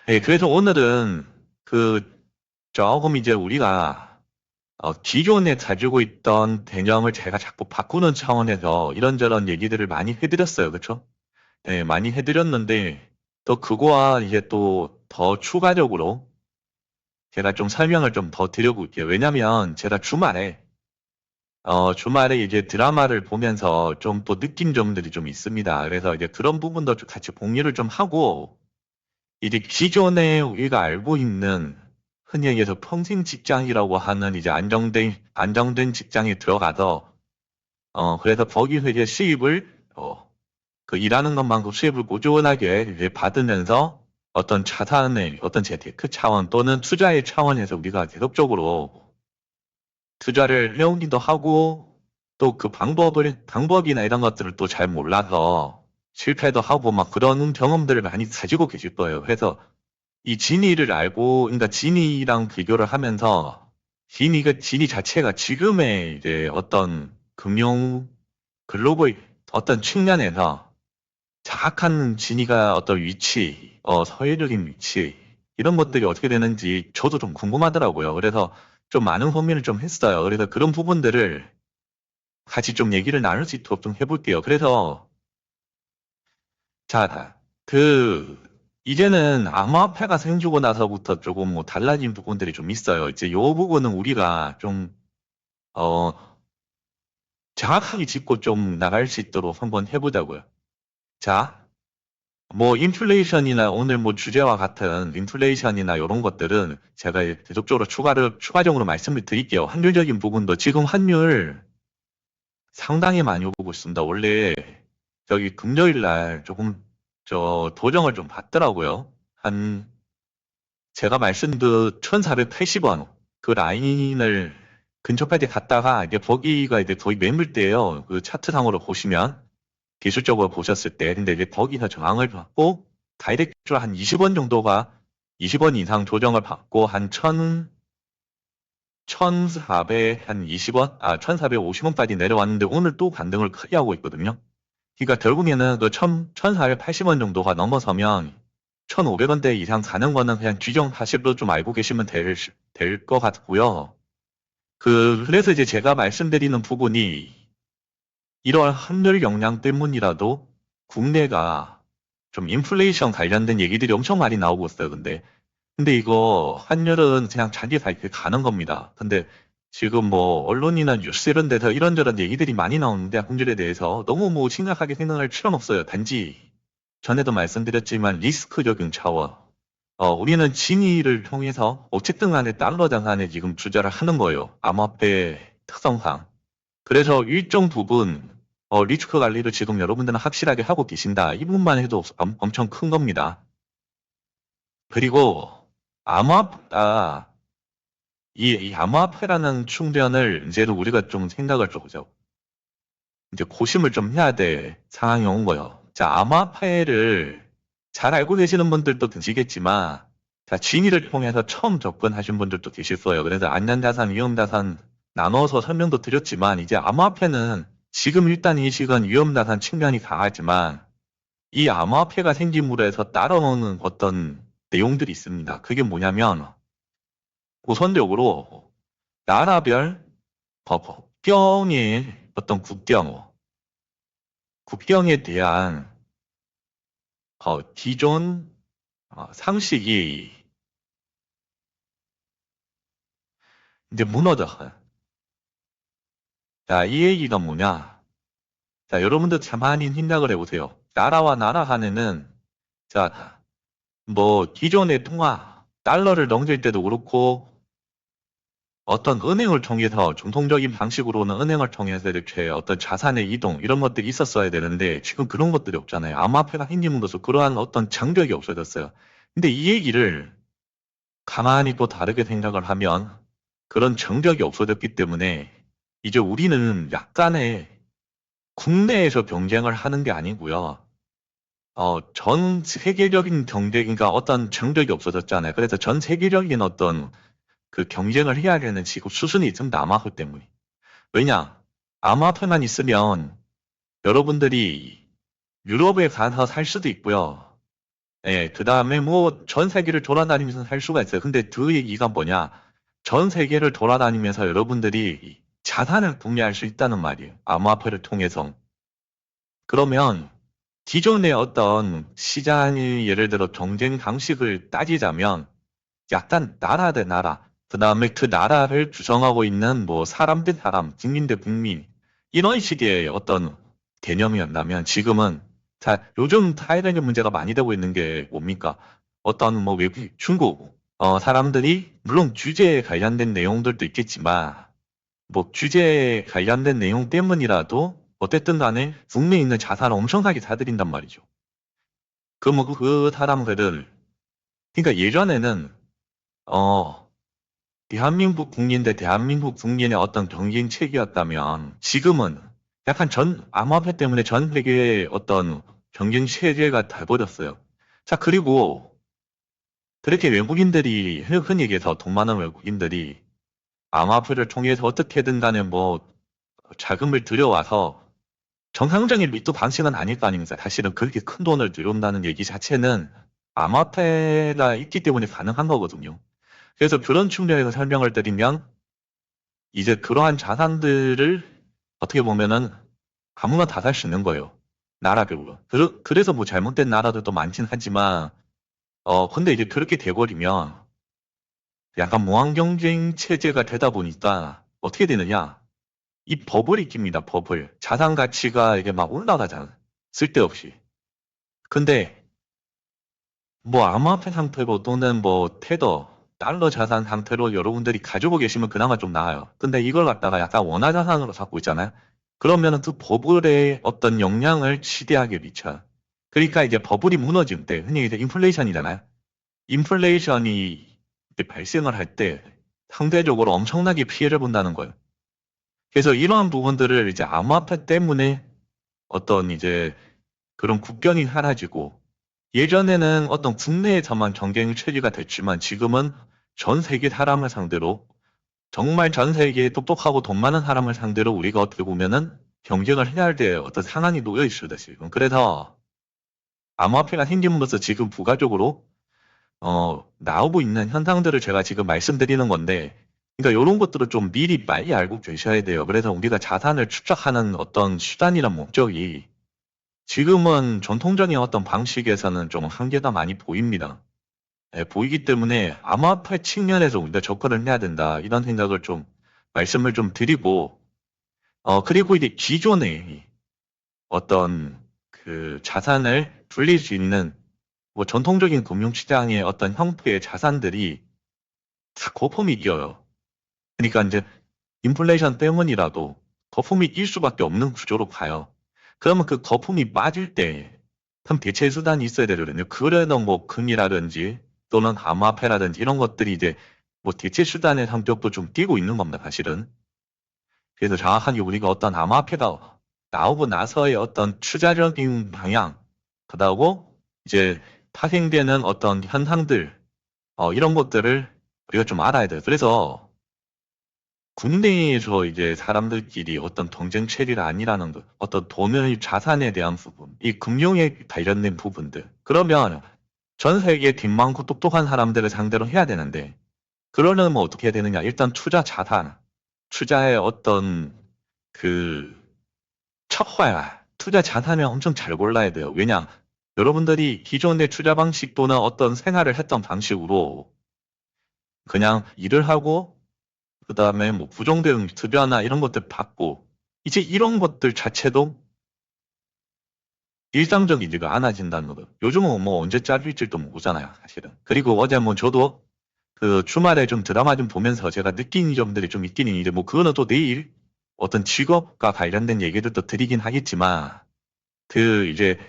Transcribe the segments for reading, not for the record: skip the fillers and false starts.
예, 그래서 오늘은 조금 이제 우리가 기존에 가지고 있던 개념을 제가 자꾸 바꾸는 차원에서 이런저런 얘기들을 많이 해드렸어요. 그쵸? 예, 많이 해드렸는데 또 그거와 이제 또 더 추가적으로 제가 좀 설명을 좀 더 드려볼게요. 왜냐면 제가 주말에 이제 드라마를 보면서 좀 또 느낀 점들이 좀 있습니다. 그래서 이제 그런 부분도 좀 같이 공유를 좀 하고 이제 기존에 우리가 알고 있는 흔히 얘기해서 평생 직장이라고 하는 이제 안정된 직장에 들어가서, 그래서 거기서 이제 그 일하는 것만큼 수입을 꾸준하게 이제 받으면서 어떤 재테크 차원 또는 투자의 차원에서 우리가 계속적으로 투자를 해오기도 하고 또 그 방법이나 이런 것들을 또 잘 몰라서 실패도 하고 막 그런 경험들을 많이 가지고 계실 거예요. 그래서 이 지니를 알고, 그러니까 지니랑 비교를 하면서, 지니 자체가 지금의 이제 어떤 글로벌 어떤 측면에서 정확한 지니가 어떤 위치, 사회적인 위치, 이런 것들이 어떻게 되는지 저도 좀 궁금하더라고요. 그래서 좀 많은 고민을 좀 했어요. 그래서 그런 부분들을 같이 좀 얘기를 나눌 수 있도록 좀 해볼게요. 그래서, 자, 그, 이제는 암호화폐가 생기고 나서부터 조금 뭐 달라진 부분들이 좀 있어요. 이제 요 부분은 우리가 좀, 어, 정확하게 짚고 좀 나갈 수 있도록 한번 해보자고요. 자, 뭐, 인플레이션이나 오늘 뭐 주제와 같은 인플레이션이나 이런 것들은 제가 계속적으로 추가적으로 말씀을 드릴게요. 환율적인 부분도 지금 환율 상당히 많이 오고 있습니다. 원래 저기 금요일 날 조금 도정을 좀 봤더라고요. 제가 말씀드린 1480원 그 라인을 근접할 때 갔다가 이제 거기가 이제 거의 매물대예요. 그 차트상으로 보시면 기술적으로 보셨을 때 근데 이제 거기서 저항을 받고 다이렉트로 한 20원 정도가 20원 이상 조정을 받고 한 1400, 한 20원? 1450원까지 내려왔는데 오늘 또 반등을 크게 하고 있거든요. 그러니까 결국에는 그 1480원 정도가 넘어서면 1500원대 이상 가는 거는 그냥 규정 사실로 좀 알고 계시면 될 것 같고요. 그래서 이제 제가 말씀드리는 부분이 이런 환율 영향 때문이라도 국내가 좀 인플레이션 관련된 얘기들이 엄청 많이 나오고 있어요. 근데 이거 환율은 그냥 자기 발표 가는 겁니다. 근데 지금 뭐 언론이나 뉴스 이런 데서 이런저런 얘기들이 많이 나오는데 환율에 대해서 너무 뭐 심각하게 생각할 필요는 없어요. 단지 전에도 말씀드렸지만 리스크적인 차원. 우리는 진위를 통해서 어쨌든 간에 달러 자산에 지금 투자를 하는 거예요. 암호화폐 특성상. 그래서 일정 부분 리스크 관리를 지금 여러분들은 확실하게 하고 계신다. 이 부분만 해도 엄청 큰 겁니다. 그리고 암호화폐가 이 암호화폐라는 충전을 이제는 우리가 좀 생각을 해보죠. 이제 고심을 좀 해야 될 상황이 온 거예요. 자, 암호화폐를 잘 알고 계시는 분들도 계시겠지만, 자, 진위를 통해서 처음 접근하신 분들도 계실 거예요. 그래서 안전자산, 위험자산 나눠서 설명도 드렸지만, 이제 암호화폐는 지금 일단 이 시간 위험자산 측면이 강하지만, 이 암호화폐가 생김으로 해서 따라오는 어떤 내용들이 있습니다. 그게 뭐냐면, 우선적으로 나라별 국경의 어떤 국경에 대한 기존 상식이 이제 무너져요. 자, 이 얘기가 뭐냐? 자, 여러분들 가만히 생각을 해보세요. 나라와 나라 간에는 자, 뭐 기존의 달러를 넘길 때도 그렇고 어떤 은행을 통해서 정통적인 방식으로는 은행을 통해서 이렇게 어떤 자산의 이동 이런 것들이 있었어야 되는데 지금 그런 것들이 없잖아요. 암호화폐가 생김으로써 그러한 어떤 장벽이 없어졌어요. 근데 이 얘기를 가만히 또 다르게 생각을 하면 그런 정적이 없어졌기 때문에 이제 우리는 약간의 국내에서 경쟁을 하는 게 아니고요. 전 세계적인 경쟁인가 어떤 정적이 없어졌잖아요. 그래서 전 세계적인 어떤 그 경쟁을 해야 되는 지금 수순이 좀 남았기 때문에. 왜냐? 암호화폐만 있으면 여러분들이 유럽에 가서 살 수도 있고요. 예, 그 다음에 뭐 전 세계를 돌아다니면서 살 수가 있어요. 근데 그 얘기가 뭐냐? 전 세계를 돌아다니면서 여러분들이 자산을 공유할 수 있다는 말이에요. 암호화폐를 통해서. 그러면 기존의 어떤 시장이 예를 들어 경쟁 방식을 따지자면 약간 나라 대 나라, 그 다음에 그 나라를 구성하고 있는 뭐 사람 대 사람, 국민 대 국민, 이런 식의 어떤 개념이었다면 지금은 자, 요즘 사회적인 문제가 많이 되고 있는 게 뭡니까? 어떤 뭐 외국, 중국, 사람들이 물론 규제에 관련된 내용들도 있겠지만 뭐 규제에 관련된 내용 때문이라도 어쨌든 간에 국내에 있는 자산을 엄청나게 사들인단 말이죠. 그럼 그 사람들을 그러니까 예전에는 어 대한민국 국민 대 대한민국 국민의 어떤 경쟁 체계였다면 지금은 약간 암호화폐 때문에 전 세계의 어떤 경쟁 체제가 돼버렸어요. 자, 그리고 그렇게 외국인들이 흔히 얘기해서 돈 많은 외국인들이 암호화폐를 통해서 어떻게든 간에 뭐 자금을 들여와서 정상적인 리또 방식은 아닐 거 아닙니까? 사실은 그렇게 큰 돈을 들여온다는 얘기 자체는 암호화폐가 있기 때문에 가능한 거거든요. 그래서 그런 측면에서 설명을 드리면 이제 그러한 자산들을 어떻게 보면은 아무나 다 살 수 있는 거예요. 나라별로. 그래서 뭐 잘못된 나라들도 많긴 하지만, 근데 이제 그렇게 돼버리면 약간 무한경쟁 체제가 되다 보니까 어떻게 되느냐. 이 버블이 낍니다, 버블. 자산 가치가 이게 막 올라가잖아. 쓸데없이. 근데 뭐 암호화폐 상태로 또는 뭐 테더, 달러 자산 상태로 여러분들이 가지고 계시면 그나마 좀 나아요. 근데 이걸 갖다가 약간 원화 자산으로 갖고 있잖아요. 그러면은 그 버블의 어떤 영향을 지대하게 미쳐요. 그러니까 이제 버블이 무너질 때, 흔히 이제 인플레이션이잖아요. 인플레이션이 이제 발생을 할 때 상대적으로 엄청나게 피해를 본다는 거예요. 그래서 이러한 부분들을 이제 암호화폐 때문에 어떤 이제 그런 국경이 사라지고 예전에는 어떤 국내에서만 경쟁 체제가 됐지만 지금은 전 세계 사람을 상대로 정말 전 세계에 똑똑하고 돈 많은 사람을 상대로 우리가 어떻게 보면은 경쟁을 해야 할 때 어떤 상황이 놓여 있어요, 지금. 그래서 암호화폐가 생김으로써 지금 부가적으로 나오고 있는 현상들을 제가 지금 말씀드리는 건데, 그러니까 이런 것들을 좀 미리 빨리 알고 계셔야 돼요. 그래서 우리가 자산을 축적하는 어떤 수단이란 목적이 지금은 전통적인 어떤 방식에서는 좀 한계가 많이 보입니다. 예, 보이기 때문에 암호화폐 측면에서 우리가 접근을 해야 된다. 이런 생각을 좀 말씀을 좀 드리고, 그리고 이제 기존의 어떤 그 자산을 불릴 수 있는 뭐 전통적인 금융시장의 어떤 형태의 자산들이 다 거품이 이겨요. 그러니까 이제 인플레이션 때문이라도 거품이 낄 수밖에 없는 구조로 가요. 그러면 그 거품이 빠질 때 그럼 대체 수단이 있어야 되거든요. 그래도 뭐 금이라든지 또는 암호화폐라든지 이런 것들이 이제 뭐 대체 수단의 성격도 좀 띄고 있는 겁니다, 사실은. 그래서 정확하게 우리가 어떤 암호화폐가 나오고 나서의 어떤 투자적인 방향, 그다고 이제 파생되는 어떤 현상들, 이런 것들을 우리가 좀 알아야 돼요. 그래서 국내에서 이제 사람들끼리 어떤 경쟁 체리가 아니라는 것, 어떤 돈의 자산에 대한 부분, 이 금융에 관련된 부분들. 그러면 전 세계에 돈 많고 똑똑한 사람들을 상대로 해야 되는데, 그러려면 어떻게 해야 되느냐? 일단 투자 자산, 투자의 어떤 그 척화야. 투자 자산을 엄청 잘 골라야 돼요. 왜냐? 여러분들이 기존의 투자 방식 또는 어떤 생활을 했던 방식으로 그냥 일을 하고 그 다음에 뭐 부정대응 급여나 이런 것들 받고 이제 이런 것들 자체도 일상적이지가 않아진다는 거죠. 요즘은 뭐 언제 잘릴지도 모르잖아요, 사실은. 그리고 어제 뭐 저도 그 주말에 좀 드라마 좀 보면서 제가 느낀 점들이 좀 있긴 있는데 뭐 그거는 또 내일 어떤 직업과 관련된 얘기들도 드리긴 하겠지만 그 이제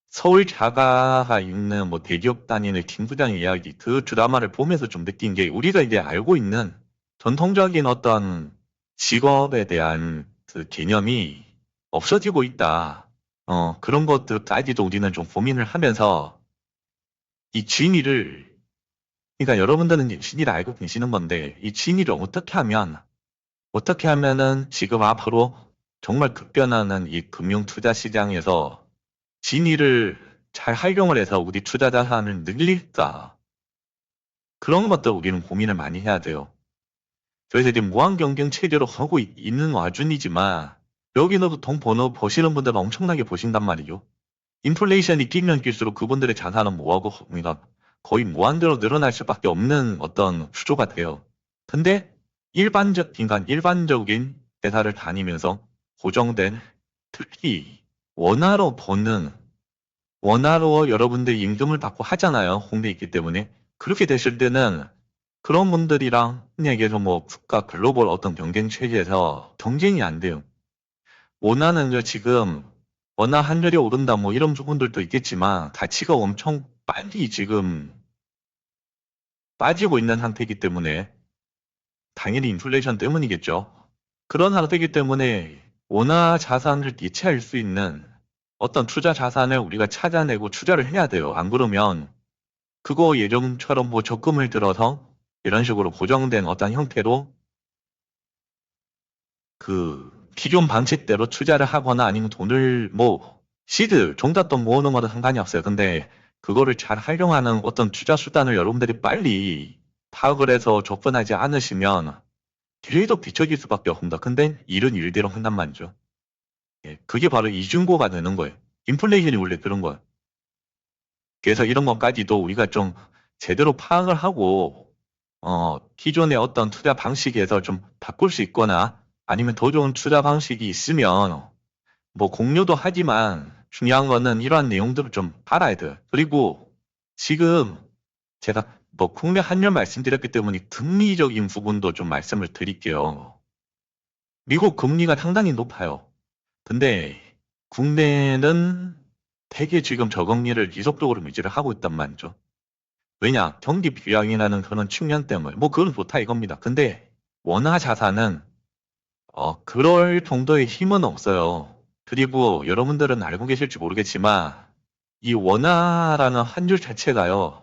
서울 자가가 있는 뭐 대기업 다니는 김 부장의 이야기 그 드라마를 보면서 좀 느낀 게 우리가 이제 알고 있는 전통적인 어떤 직업에 대한 그 개념이 없어지고 있다. 그런 것들까지도 우리는 좀 고민을 하면서 이 진위를 그러니까 여러분들은 이 진위를 알고 계시는 건데 이 진위를 어떻게 하면은 지금 앞으로 정말 급변하는 이 금융 투자 시장에서 진위를 잘 활용을 해서 우리 투자 자산을 늘릴까? 그런 것들 우리는 고민을 많이 해야 돼요. 그래서 이제 무한 경쟁 체제로 가고 있는 와중이지만 여기서도 돈 버시는 분들은 엄청나게 버신단 말이죠. 인플레이션이 뛰면 뛸수록 그분들의 자산은 뭐하고 그러니까 거의 무한대로 늘어날 수밖에 없는 어떤 구조가 돼요. 근데 일반적인 회사를 다니면서 고정된 특히 원화로 여러분들이 임금을 받고 하잖아요. 홍대에 있기 때문에. 그렇게 됐을 때는 그런 분들이랑 흔히 얘기해서 뭐 국가 글로벌 어떤 경쟁 체제에서 경쟁이 안 돼요. 원화는 지금 원화 환율이 오른다 뭐 이런 부분들도 있겠지만 가치가 엄청 빨리 지금 빠지고 있는 상태이기 때문에 당연히 인플레이션 때문이겠죠. 그런 상태이기 때문에 원화 자산을 대체할 수 있는 어떤 투자 자산을 우리가 찾아내고 투자를 해야 돼요. 안 그러면 그거 예전처럼 뭐 적금을 들어서 이런 식으로 고정된 어떤 형태로 그 기존 방식대로 투자를 하거나 아니면 돈을 뭐 시드, 종잣돈 모으는 거는 상관이 없어요. 근데 그거를 잘 활용하는 어떤 투자 수단을 여러분들이 빨리 파악을 해서 접근하지 않으시면 계속 뒤처질 수밖에 없습니다. 근데 일은 일대로 한단 말이죠. 예, 그게 바로 이중고가 되는 거예요. 인플레이션이 원래 그런 거예요. 그래서 이런 것까지도 우리가 좀 제대로 파악을 하고 기존의 어떤 투자 방식에서 좀 바꿀 수 있거나 아니면 더 좋은 투자 방식이 있으면 뭐 공유도 하지만 중요한 거는 이러한 내용들을 좀 알아야 돼요. 그리고 지금 제가 뭐 국내 환율 말씀드렸기 때문에 금리적인 부분도 좀 말씀을 드릴게요. 미국 금리가 상당히 높아요. 근데 국내는 되게 지금 저금리를 지속적으로 유지를 하고 있단 말이죠. 왜냐? 경기 부양이라는 그런 측면 때문에. 뭐 그건 좋다 이겁니다. 근데 원화 자산은 그럴 정도의 힘은 없어요. 그리고 여러분들은 알고 계실지 모르겠지만 이 원화라는 환율 자체가요.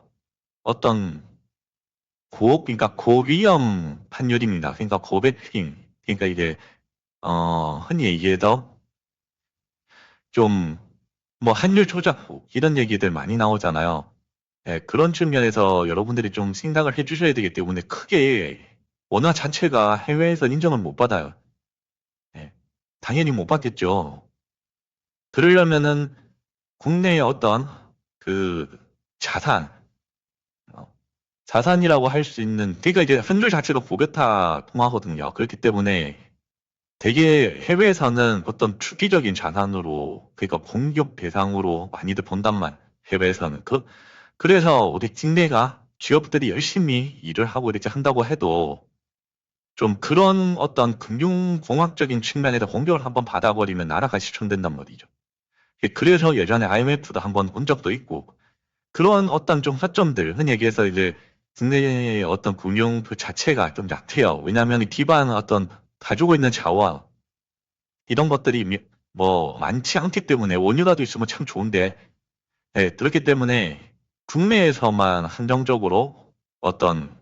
어떤 그러니까 고위험 환율입니다. 그러니까 고배팅. 그러니까 이제 흔히 얘기해서 좀 뭐 환율 조작국 이런 얘기들 많이 나오잖아요. 예, 그런 측면에서 여러분들이 좀 생각을 해주셔야 되기 때문에 크게 원화 자체가 해외에서 인정을 못 받아요. 예, 당연히 못 받겠죠. 그러려면은 국내의 어떤 그 자산, 어, 자산이라고 할 수 있는, 그러니까 이제 환율 자체도 고베타 통화거든요. 그렇기 때문에 되게 해외에서는 어떤 투기적인 자산으로, 그러니까 공격 대상으로 많이들 본단 말, 해외에서는. 그래서 우리 국내가 기업들이 열심히 일을 하고 이렇게 한다고 해도 좀 그런 어떤 금융공학적인 측면에서 공격을 한번 받아버리면 나라가 실종된단 말이죠. 그래서 예전에 IMF도 한번 본 적도 있고 그런 어떤 좀 허점들 흔히 얘기해서 이제 국내의 어떤 금융 그 자체가 좀 약해요. 왜냐하면 기반 어떤 가지고 있는 자원 이런 것들이 뭐 많지 않기 때문에 원유라도 있으면 참 좋은데 예, 그렇기 때문에 국내에서만 한정적으로 어떤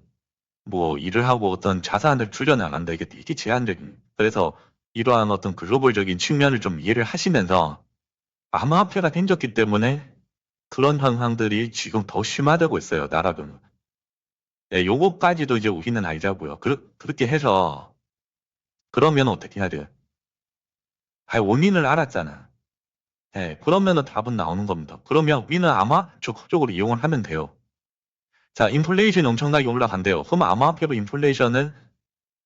뭐 일을 하고 어떤 자산을 출연한다 이게 되게 제한적인 그래서 이러한 어떤 글로벌적인 측면을 좀 이해를 하시면서 암호화폐가 생겼기 때문에 그런 현상들이 지금 더 심화되고 있어요, 나라는. 예, 요거까지도 이제 우리는 알자고요. 그렇게 해서, 그러면 어떻게 해야 돼요? 아, 원인을 알았잖아. 예, 그러면은 답은 나오는 겁니다. 그러면 우리는 아마 적극적으로 이용을 하면 돼요. 자, 인플레이션이 엄청나게 올라간대요. 그럼 암호화폐로 인플레이션을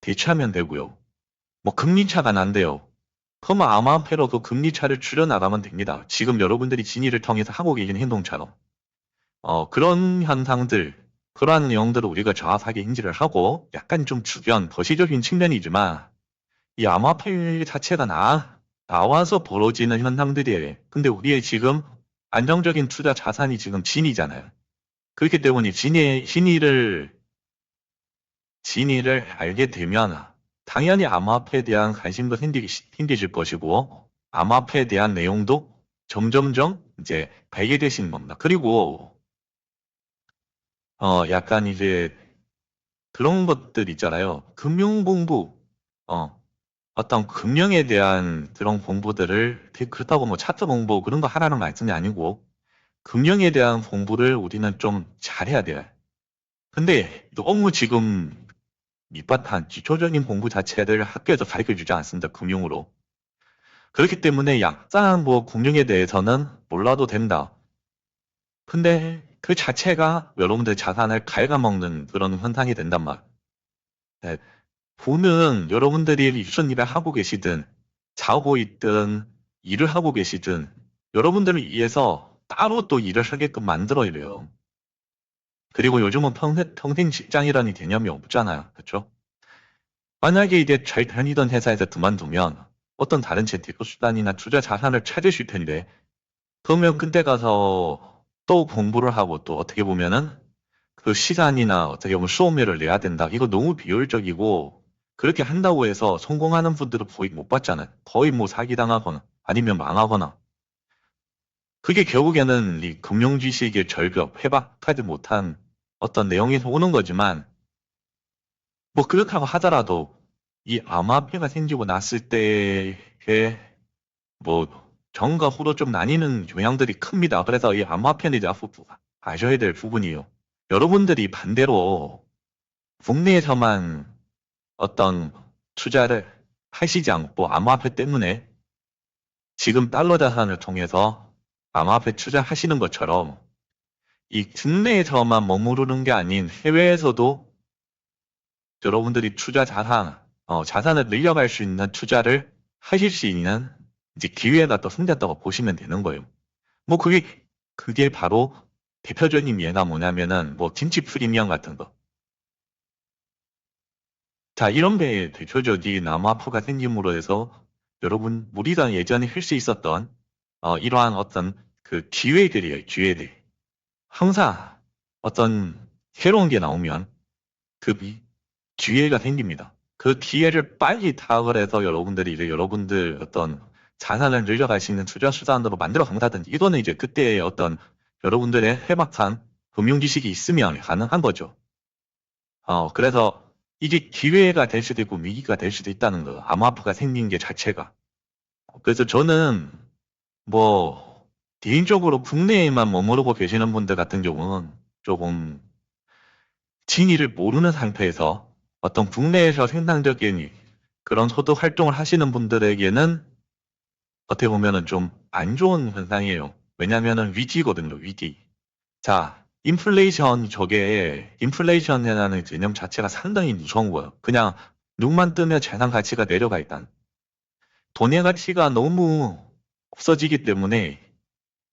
대체하면 되고요. 뭐, 금리 차가 난대요. 그럼 암호화폐로 그 금리 차를 줄여나가면 됩니다. 지금 여러분들이 진위를 통해서 하고 계신 행동처럼. 그런 현상들, 그러한 내용들을 우리가 정확하게 인지를 하고 약간 좀 주변 거시적인 측면이지만 이 암호화폐 자체가 나와서 벌어지는 현상들이에요. 근데 우리의 지금 안정적인 투자 자산이 지금 진이잖아요. 그렇기 때문에 진위를 알게 되면 당연히 암호화폐에 대한 관심도 생기실 것이고 암호화폐에 대한 내용도 점점점 이제 배게 되시는 겁니다. 그리고 약간 이제 그런 것들 있잖아요. 금융공부, 어, 어떤 금융에 대한 그런 공부들을 그렇다고 뭐 차트 공부 그런 거 하라는 말씀이 아니고 금융에 대한 공부를 우리는 좀 잘해야 돼요. 근데 너무 지금 밑바탕 기초적인 공부 자체를 학교에서 가르쳐주지 않습니다. 금융으로. 그렇기 때문에 약간 뭐 금융에 대해서는 몰라도 된다. 근데 그 자체가 여러분들 자산을 갉아먹는 그런 현상이 된단 말. 네. 돈은 여러분들이 무슨 일을 하고 계시든 자고 있든 일을 하고 계시든 여러분들을 위해서 따로 또 일을 하게끔 만들어야 돼요. 그리고 요즘은 평생 직장이라는 개념이 없잖아요. 그렇죠? 만약에 이제 잘 다니던 회사에서 그만두면 어떤 다른 재테크 수단이나 투자 자산을 찾으실 텐데 그러면 그때 가서 또 공부를 하고 또 어떻게 보면은 그 시간이나 어떻게 보면 수업료를 내야 된다. 이거 너무 비효율적이고 그렇게 한다고 해서 성공하는 분들은 거의 못 봤잖아요. 거의 뭐 사기당하거나 아니면 망하거나 그게 결국에는 이 금융지식의 절벽, 회복하지 못한 어떤 내용에서 오는 거지만 뭐 그렇다고 하더라도 이 암호화폐가 생기고 났을 때의 뭐 전과 후로 좀 나뉘는 영향들이 큽니다. 그래서 이 암호화폐는 이제 앞으로 아셔야 될 부분이에요. 여러분들이 반대로 국내에서만 어떤 투자를 하시지 않고 암호화폐 때문에 지금 달러 자산을 통해서 암호화폐 투자하시는 것처럼 이 국내에서만 머무르는 게 아닌 해외에서도 여러분들이 투자 자산, 자산을 늘려갈 수 있는 투자를 하실 수 있는 이제 기회가 또 생겼다고 보시면 되는 거예요. 뭐 그게 바로 대표적인 예가 뭐냐면은 뭐 김치 프리미엄 같은 거. 자, 이런 배의 대표적인 암호화폐가 생김으로 해서 여러분 우리가 예전에 할 수 있었던 이러한 어떤 그 기회들이에요, 기회들. 항상 어떤 새로운 게 나오면 그 기회가 생깁니다. 그 기회를 빨리 타악을 해서 여러분들이 이제 여러분들 어떤 자산을 늘려갈 수 있는 투자 수단으로 만들어 간다든지 이거는 이제 그때의 어떤 여러분들의 해박한 금융 지식이 있으면 가능한 거죠. 그래서 이게 기회가 될 수도 있고 위기가 될 수도 있다는 거. 암호화폐가 생긴 게 자체가. 그래서 저는 뭐 개인적으로 국내에만 머무르고 계시는 분들 같은 경우는 조금 진위를 모르는 상태에서 어떤 국내에서 생산적인 그런 소득 활동을 하시는 분들에게는 어떻게 보면은 좀 안 좋은 현상이에요. 왜냐면은 위기거든요, 위기. 자, 인플레이션이라는 개념 자체가 상당히 무서운 거예요. 그냥 눈만 뜨면 자산 가치가 내려가 있단. 돈의 가치가 너무 없어지기 때문에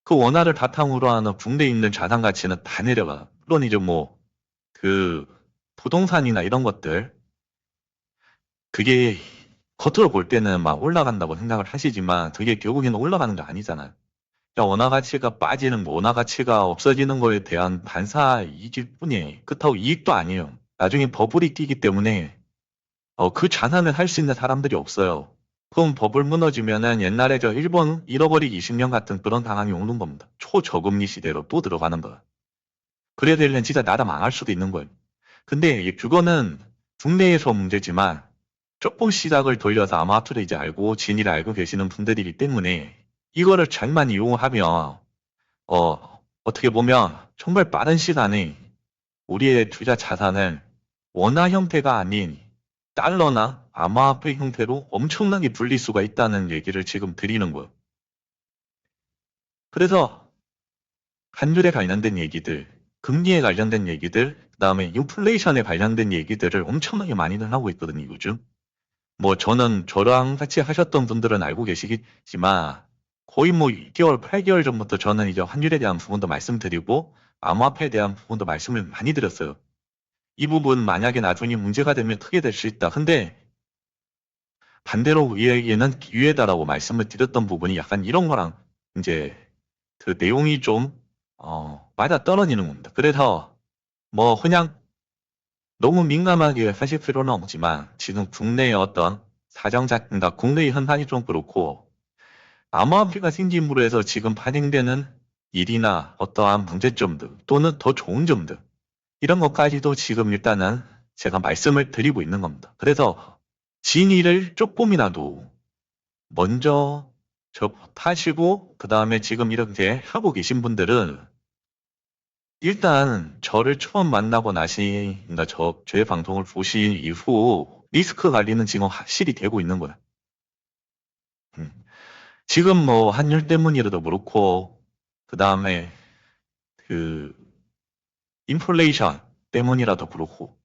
그 원화를 바탕으로 하는 국내에 있는 자산 가치는 다 내려가. 물론 이제 뭐, 그, 부동산이나 이런 것들, 그게 겉으로 볼 때는 막 올라간다고 생각을 하시지만, 그게 결국에는 올라가는 게 아니잖아요. 그냥 원화 가치가 빠지는 거, 원화 가치가 없어지는 거에 대한 반사 이익일 뿐이에요. 그렇다고 이익도 아니에요. 나중에 버블이 끼기 때문에 그 자산을 할 수 있는 사람들이 없어요. 그럼 버블 무너지면은 옛날에 저 일본 잃어버리기 20년 같은 그런 상황이 오는 겁니다. 초저금리 시대로 또 들어가는 거야. 그래야 되려면 진짜 나라 망할 수도 있는 거예요. 근데 그거는 국내에서 문제지만 조금 시각을 돌려서 아마추어를 이제 알고 진위를 알고 계시는 분들이기 때문에 이거를 잘만 이용하면 어떻게 보면 정말 빠른 시간에 우리의 투자 자산을 원화 형태가 아닌 달러나 암호화폐 형태로 엄청나게 불릴 수가 있다는 얘기를 지금 드리는 거예요. 그래서 환율에 관련된 얘기들, 금리에 관련된 얘기들, 그다음에 인플레이션에 관련된 얘기들을 엄청나게 많이들 하고 있거든요, 요즘. 뭐 저는 저랑 같이 하셨던 분들은 알고 계시겠지만 거의 뭐 2개월, 8개월 전부터 저는 이제 환율에 대한 부분도 말씀드리고 암호화폐에 대한 부분도 말씀을 많이 드렸어요. 이 부분 만약에 나중에 문제가 되면 크게 될 수 있다. 근데 반대로 우리에게는 기회다라고 말씀을 드렸던 부분이 약간 이런 거랑 이제 그 내용이 좀 맞아 떨어지는 겁니다. 그래서 뭐 그냥 너무 민감하게 하실 필요는 없지만 지금 국내의 어떤 그러니까 국내의 현상이 좀 그렇고 암호화폐가 생김으로 해서 지금 발생되는 일이나 어떠한 문제점들 또는 더 좋은 점들 이런 것까지도 지금 일단은 제가 말씀을 드리고 있는 겁니다. 그래서 진위를 조금이라도 먼저 저 파시고 그 다음에 지금 이렇게 하고 계신 분들은 일단 저를 처음 만나고 나시나 저의 방송을 보신 이후 리스크 관리는 지금 확실히 되고 있는 거야. 음. 지금 뭐 환율 때문이라도 그렇고 그 다음에 그 인플레이션 때문이라도 그렇고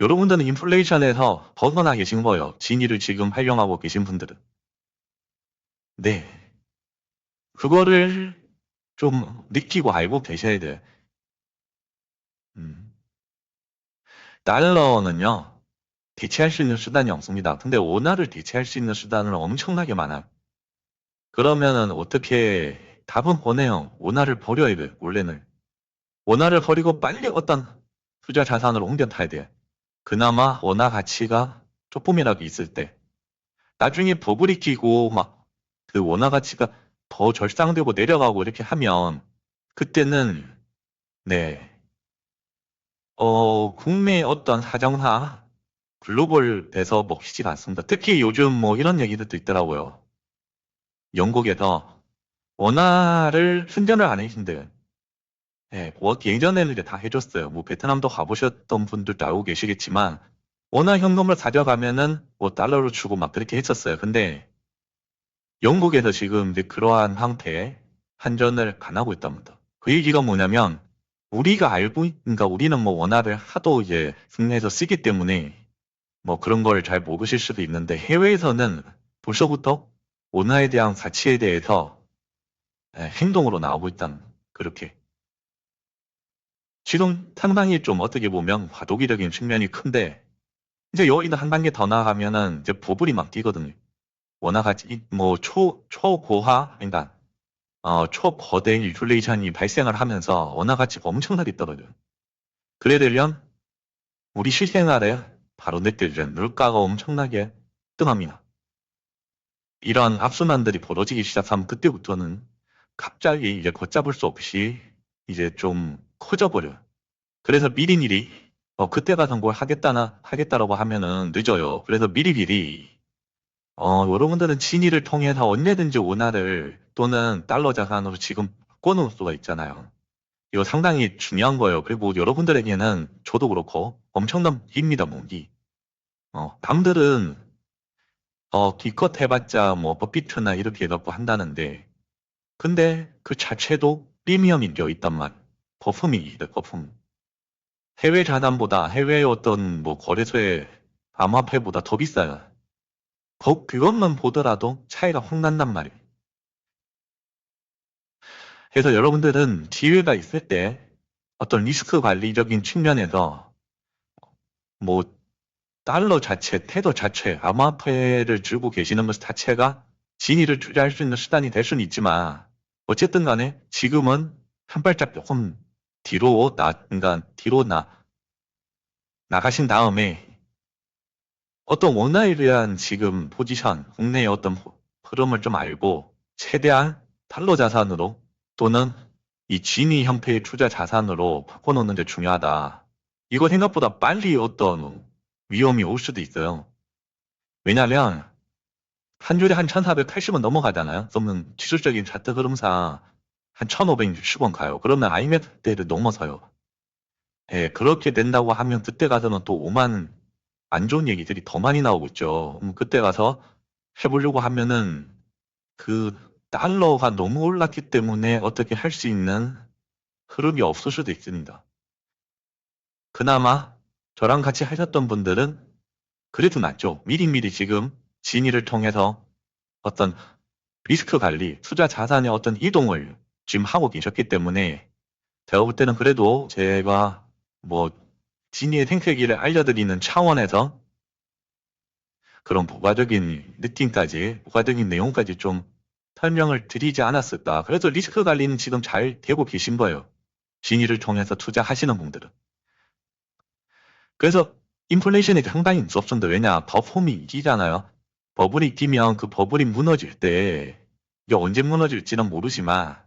여러분들은 인플레이션에서 벗어나 계신 거예요. 진위를 지금 활용하고 계신 분들은. 네. 그거를 좀 느끼고 알고 계셔야 돼. 음. 달러는요, 대체할 수 있는 수단이 없습니다. 근데 원화를 대체할 수 있는 수단은 엄청나게 많아요. 그러면은 어떻게 답은 보내요. 원화를 버려야 돼, 원래는. 원화를 버리고 빨리 어떤 투자 자산으로 옮겨 타야 돼. 그나마 원화 가치가 조금이라도 있을 때. 나중에 버블이 끼고 막 그 원화 가치가 더 절상되고 내려가고 이렇게 하면 그때는 네, 국내 어떤 사정사 글로벌 돼서 먹히지가 않습니다. 특히 요즘 뭐 이런 얘기들도 있더라고요. 영국에서 원화를 순전을 안 해준대. 예, 뭐 예전에는 이제 다 해줬어요. 뭐 베트남도 가보셨던 분들도 알고 계시겠지만 원화 현금을 가져가면은 뭐 달러로 주고 막 그렇게 했었어요. 근데 영국에서 지금 이제 그러한 형태의 환전을 안 하고 있답니다. 그 얘기가 뭐냐면 우리가 알고 그러니까 우리는 뭐 원화를 하도 이제 국내에서 쓰기 때문에 뭐 그런 걸 잘 모르실 수도 있는데 해외에서는 벌써부터 원화에 대한 가치에 대해서 행동으로 나오고 있다는 그렇게 지금 상당히 좀 어떻게 보면 과도기적인 측면이 큰데 이제 여기는 한 단계 더 나아가면은 이제 버블이 막 뛰거든요. 원화 가치 뭐 초고화 그러니까 초거대 인플레이션이 발생을 하면서 원화 가치가 엄청나게 떨어져요. 그래 되면 우리 실생활에 바로 느껴지는 물가가 엄청나게 뜨합니다. 이런 악순환들이 벌어지기 시작하면 그때부터는 갑자기 이제 걷잡을 수 없이 이제 좀 커져버려요. 그래서 미리미리 그때 가서 뭘 하겠다라고 하면은 늦어요. 그래서 미리미리 여러분들은 진위를 통해서 언제든지 원화를 또는 달러 자산으로 지금 바꿔놓을 수가 있잖아요. 이거 상당히 중요한 거예요. 그리고 여러분들에게는 저도 그렇고 엄청난 무기입니다, 무기. 남들은 기껏 해봤자 뭐 버피트나 이렇게 해갖고 한다는데 근데 그 자체도 프리미엄이 되어 있단 말. 거품이다, 거품. 해외 자산보다 해외 어떤 뭐 거래소의 암호화폐보다 더 비싸요. 그것만 보더라도 차이가 확 난단 말이에요. 그래서 여러분들은 기회가 있을 때 어떤 리스크 관리적인 측면에서 뭐 달러 자체, 테더 자체, 암호화폐를 들고 계시는 것 자체가 진위를 투자할 수 있는 수단이 될 수는 있지만 어쨌든 간에 지금은 한 발짝 조금 그러니까 뒤로 나가신 다음에 어떤 원화에 대한 지금 포지션, 국내의 어떤 흐름을 좀 알고 최대한 달러 자산으로 또는 이 진위 형태의 투자 자산으로 바꿔놓는 게 중요하다. 이거 생각보다 빨리 어떤 위험이 올 수도 있어요. 왜냐면 한 줄에 한 1480원 넘어가잖아요. 그러면 기술적인 차트 흐름상 한 1560원 가요. 그러면 IMF 때를 넘어서요. 예, 그렇게 된다고 하면 그때 가서는 또 5만 안 좋은 얘기들이 더 많이 나오고 있죠. 그때 가서 해보려고 하면은 그 달러가 너무 올랐기 때문에 어떻게 할 수 있는 흐름이 없을 수도 있습니다. 그나마 저랑 같이 하셨던 분들은 그래도 낫죠. 미리미리 지금 진위를 통해서 어떤 리스크 관리, 투자 자산의 어떤 이동을 지금 하고 계셨기 때문에 제가 볼 때는 그래도 제가 뭐 진위의 생태계를 알려드리는 차원에서 그런 부가적인 느낌까지, 부가적인 내용까지 좀 설명을 드리지 않았을까. 그래서 리스크 관리는 지금 잘 되고 계신 거예요. 진위를 통해서 투자하시는 분들은. 그래서 인플레이션이 상당히 무섭습니다. 왜냐? 버폼이 이기잖아요. 버블이 끼면 그 버블이 무너질 때, 이게 언제 무너질지는 모르지만,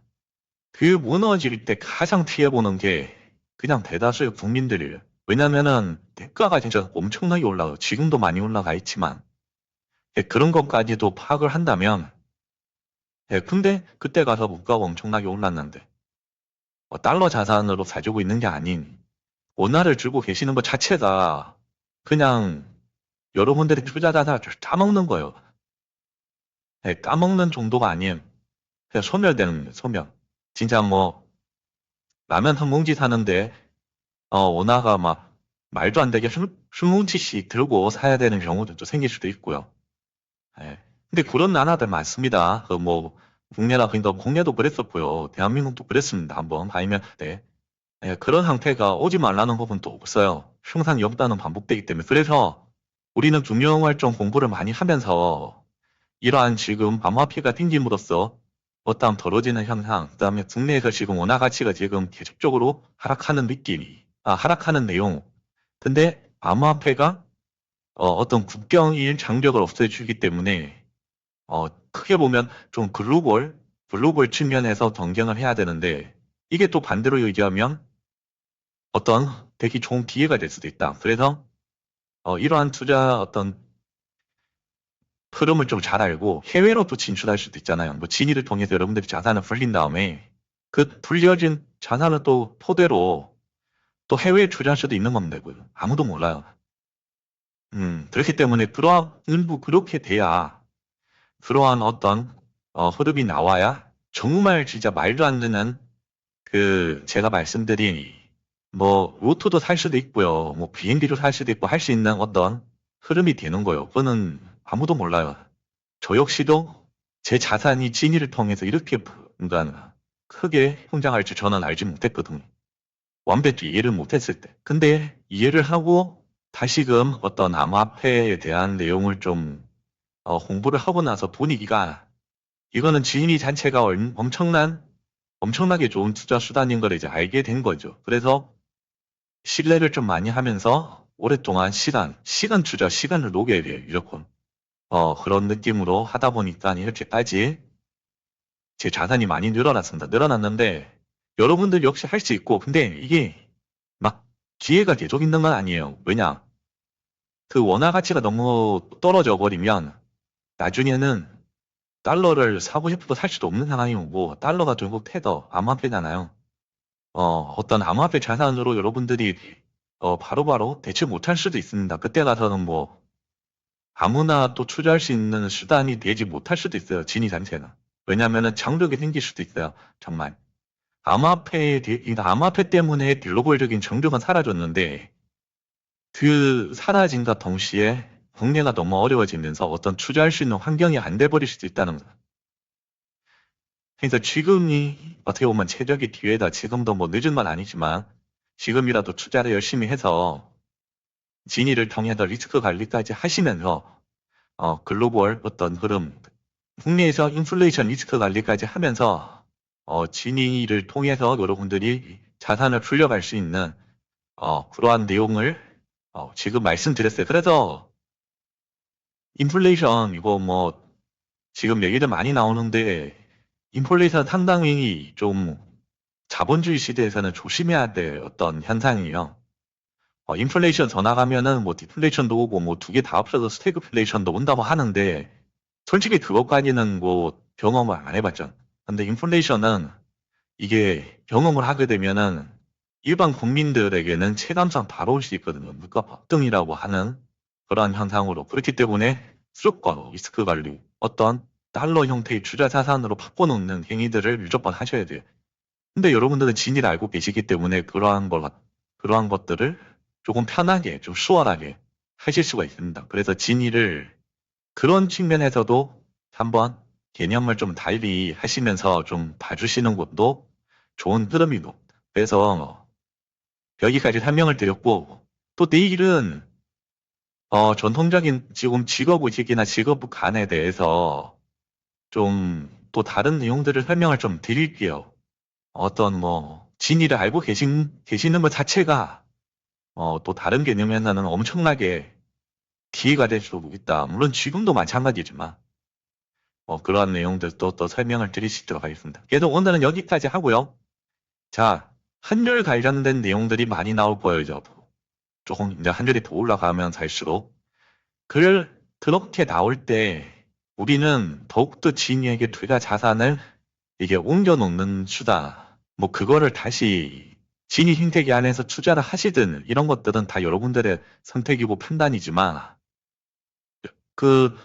그 무너질 때 가장 피해보는 게 그냥 대다수의 국민들이에요. 왜냐면은 대가가 진짜 엄청나게 올라가요. 지금도 많이 올라가 있지만, 그런 것까지도 파악을 한다면 예, 근데 그때 가서 물가가 엄청나게 올랐는데 달러 자산으로 사주고 있는 게 아닌 원화를 들고 계시는 것 자체가 그냥 여러분들의 투자 자산을 까먹는 거예요. 예, 까먹는 정도가 아닌 그냥 소멸되는 거예요, 소멸. 진짜 뭐 라면 한 봉지 사는데 원화가 막 말도 안 되게 뭉치씩 들고 사야 되는 경우도 또 생길 수도 있고요. 예. 근데 그런 나라들 많습니다. 그 뭐 국내나 그러니까 국내도 그랬었고요. 대한민국도 그랬습니다. 한번 아니면 네. 예, 그런 상태가 오지 말라는 법은 또 없어요. 항상 역단은 반복되기 때문에. 그래서 우리는 금융활동 공부를 많이 하면서 이러한 지금 암호화폐가 생김으로써 어떤 벌어지는 현상, 그다음에 국내에서 지금 원화 가치가 지금 계속적으로 하락하는 하락하는 내용. 근데 암호화폐가 어떤 국경일 장벽을 없애주기 때문에 크게 보면 좀 글로벌 측면에서 경쟁을 해야 되는데 이게 또 반대로 얘기하면 어떤 되게 좋은 기회가 될 수도 있다. 그래서 이러한 투자 어떤 흐름을 좀 잘 알고 해외로 또 진출할 수도 있잖아요. 뭐 진위를 통해서 여러분들이 자산을 불린 다음에 그 불려진 자산을 또 토대로 또 해외에 투자할 수도 있는 겁니다. 아무도 몰라요. 그렇기 때문에 일부 그렇게 돼야 그러한 어떤 흐름이 나와야 정말 진짜 말도 안 되는 제가 말씀드린 뭐 로또도 살 수도 있고요. 뭐 비행기도 살 수도 있고 할 수 있는 어떤 흐름이 되는 거예요. 그거는 아무도 몰라요. 저 역시도 제 자산이 진위를 통해서 이렇게 그러니까 크게 성장할 줄 저는 알지 못했거든요. 완벽히 이해를 못했을 때. 근데 이해를 하고 다시금 어떤 암호화폐에 대한 내용을 좀 공부를 하고 나서 분위기가 이거는 진위 자체가 엄청나게 좋은 투자 수단인 걸 이제 알게 된 거죠. 그래서 신뢰를 좀 많이 하면서 오랫동안 시간 투자, 시간을 녹여야 돼요, 무조건. 그런 느낌으로 하다 보니까 이렇게까지 제 자산이 많이 늘어났습니다. 늘어났는데 여러분들 역시 할 수 있고, 근데 이게 막 기회가 계속 있는 건 아니에요. 왜냐? 그 원화 가치가 너무 떨어져 버리면 나중에는 달러를 사고 싶어도 살 수도 없는 상황이 오고, 달러가 결국 테더, 암호화폐잖아요. 어떤 암호화폐 자산으로 여러분들이 바로바로 대체 못할 수도 있습니다. 그때 가서는 뭐 아무나 또 투자할 수 있는 수단이 되지 못할 수도 있어요. 진위 자체가. 왜냐하면 장벽이 생길 수도 있어요. 정말. 암호화폐 때문에 글로벌적인 정벽은 사라졌는데 그 사라진과 동시에 국내가 너무 어려워지면서 어떤 투자할 수 있는 환경이 안 돼버릴 수도 있다는 거예요. 그래서 지금이 어떻게 보면 최적의 기회다. 지금도 뭐 늦은 건 아니지만 지금이라도 투자를 열심히 해서 진위를 통해서 리스크 관리까지 하시면서 글로벌 어떤 흐름, 국내에서 인플레이션 리스크 관리까지 하면서 진위를 통해서 여러분들이 자산을 풀려갈 수 있는 그러한 내용을 지금 말씀드렸어요. 그래서 인플레이션 이거 뭐 지금 얘기들 많이 나오는데 인플레이션 상당히 좀 자본주의 시대에서는 조심해야 될 어떤 현상이에요. 인플레이션 더 나가면은 뭐 디플레이션도 오고 뭐 두 개 다 합쳐서 스태그플레이션도 온다고 하는데 솔직히 그것까지는 뭐 경험을 안 해봤죠. 근데 인플레이션은 이게 경험을 하게 되면은 일반 국민들에게는 체감상 바로 올 수 있거든요. 물가 폭등이라고 하는 그러한 현상으로. 그렇기 때문에 수익과 리스크 관리, 어떤 달러 형태의 투자 자산으로 바꿔놓는 행위들을 무조건 하셔야 돼요. 근데 여러분들은 진리를 알고 계시기 때문에 그러한 것들을 조금 편하게, 좀 수월하게 하실 수가 있습니다. 그래서 진리를 그런 측면에서도 한번 개념을 좀 달리 하시면서 좀 봐주시는 것도 좋은 흐름이고. 그래서 여기까지 설명을 드렸고, 또 내일은 전통적인 지금 직업의식이나 직업관에 대해서 좀 또 다른 내용들을 설명을 좀 드릴게요. 어떤 뭐 진리를 알고 계시는 것 자체가 또 다른 개념에서는 엄청나게 기회가 될 수 있다. 물론 지금도 마찬가지지만 그러한 내용들도 또 설명을 드릴 수 있도록 하겠습니다. 그래서 오늘은 여기까지 하고요. 자, 한율 관련된 내용들이 많이 나올 거예요. 이제 조금 이제 한율이 더 올라가면 갈수록 그렇게 나올 때 우리는 더욱더 지인에게 투자 자산을 이게 옮겨놓는 수단, 뭐 그거를 다시 지니 생태계 안에서 투자를 하시든 이런 것들은 다 여러분들의 선택이고 판단이지만 그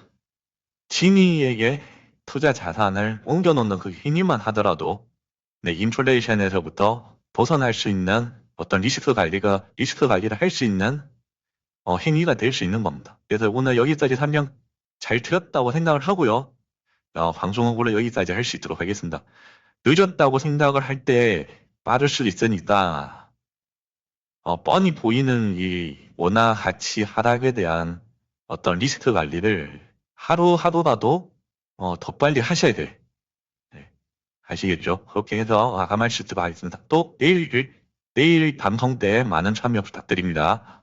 지니에게 투자 자산을 옮겨놓는 그 행위만 하더라도 네, 인플레이션에서부터 벗어날 수 있는 어떤 리스크 관리를 할 수 있는 행위가 될 수 있는 겁니다. 그래서 오늘 여기까지 설명 잘 들었다고 생각을 하고요. 방송은 원래 여기까지 할 수 있도록 하겠습니다. 늦었다고 생각을 할 때 빠를 수도 있으니까 뻔히 보이는 이 원화 가치 하락에 대한 어떤 리스크 관리를 하루라도 더 빨리 하셔야 돼. 네, 아시겠죠? 그렇게 해서 가만히 있도록 하겠습니다. 또 내일 방송 때 많은 참여 부탁드립니다.